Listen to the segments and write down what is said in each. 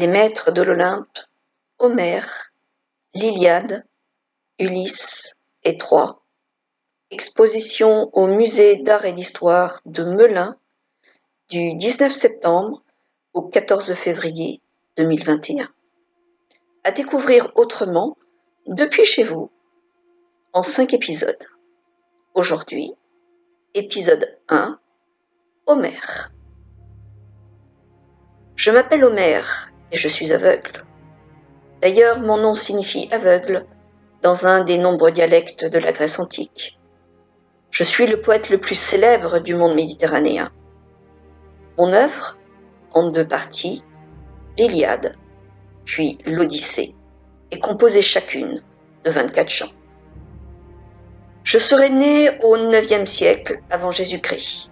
Les maîtres de l'Olympe, Homère, l'Iliade, Ulysse et Troie. Exposition au Musée d'Art et d'Histoire de Melun du 19 septembre au 14 février 2021. À découvrir autrement depuis chez vous en 5 épisodes. Aujourd'hui, épisode 1, Homère. Je m'appelle Homère et je suis aveugle. D'ailleurs, mon nom signifie aveugle dans un des nombreux dialectes de la Grèce antique. Je suis le poète le plus célèbre du monde méditerranéen. Mon œuvre, en 2 parties, l'Iliade, puis l'Odyssée, est composée chacune de 24 chants. Je serais né au IXe siècle avant Jésus-Christ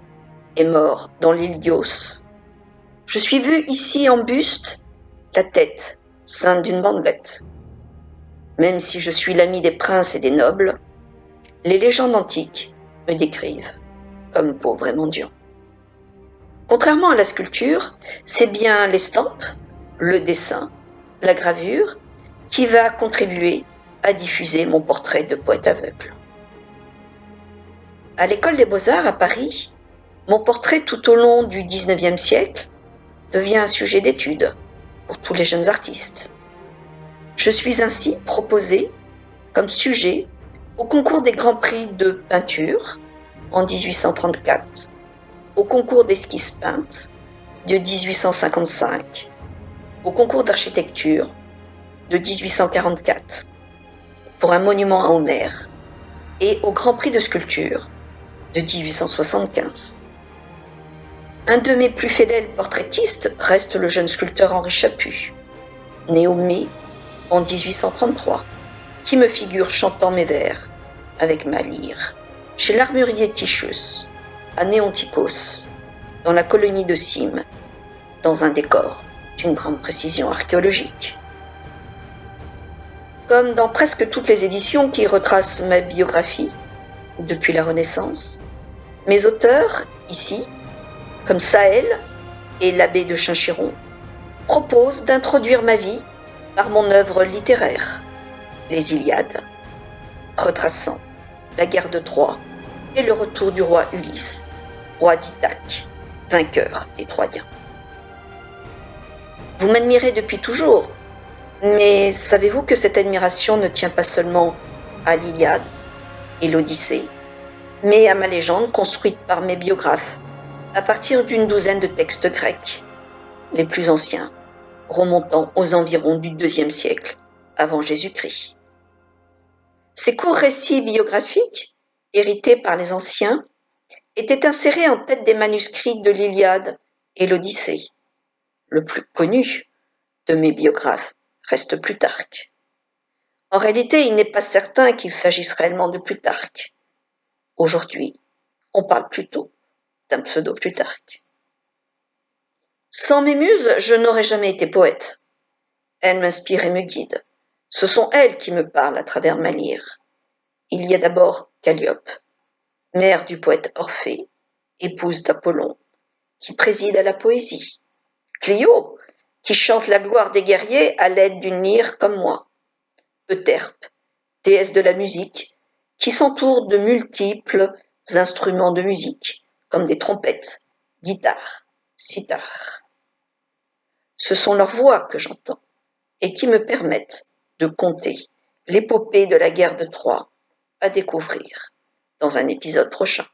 et mort dans l'île d'Ios. Je suis vu ici en buste, la tête ceinte d'une bandelette. Même si je suis l'ami des princes et des nobles, les légendes antiques me décrivent comme pauvre et mendiant. Contrairement à la sculpture, c'est bien l'estampe, le dessin, la gravure qui va contribuer à diffuser mon portrait de poète aveugle. À l'école des Beaux-Arts à Paris, mon portrait tout au long du XIXe siècle devient un sujet d'étude pour tous les jeunes artistes. Je suis ainsi proposée comme sujet au concours des Grands Prix de peinture en 1834, au concours d'esquisses peintes de 1855, au concours d'architecture de 1844 pour un monument à Homère et au Grand Prix de sculpture de 1875. Un de mes plus fidèles portraitistes reste le jeune sculpteur Henri Chaput, né au mai en 1833, qui me figure chantant mes vers avec ma lyre chez l'armurier Titius à Néontikos, dans la colonie de Syme, dans un décor d'une grande précision archéologique. Comme dans presque toutes les éditions qui retracent ma biographie depuis la Renaissance, mes auteurs, ici, comme Sahel et l'abbé de Chinchiron, proposent d'introduire ma vie par mon œuvre littéraire, les Iliades, retraçant la guerre de Troie et le retour du roi Ulysse, roi d'Ithaque, vainqueur des Troyens. Vous m'admirez depuis toujours, mais savez-vous que cette admiration ne tient pas seulement à l'Iliade et l'Odyssée, mais à ma légende construite par mes biographes à partir d'une douzaine de textes grecs, les plus anciens remontant aux environs du IIe siècle avant Jésus-Christ. Ces courts récits biographiques, hérités par les anciens, étaient insérés en tête des manuscrits de l'Iliade et l'Odyssée. Le plus connu de mes biographes reste Plutarque. En réalité, il n'est pas certain qu'il s'agisse réellement de Plutarque. Aujourd'hui, on parle plutôt d'un pseudo-Plutarque. Sans mes muses, je n'aurais jamais été poète. Elles m'inspirent et me guident. Ce sont elles qui me parlent à travers ma lyre. Il y a d'abord Calliope, mère du poète Orphée, épouse d'Apollon, qui préside à la poésie. Clio, qui chante la gloire des guerriers à l'aide d'une lyre comme moi. Euterpe, déesse de la musique, qui s'entoure de multiples instruments de musique, comme des trompettes, guitares, sithares. Ce sont leurs voix que j'entends et qui me permettent de conter l'épopée de la guerre de Troie à découvrir dans un épisode prochain.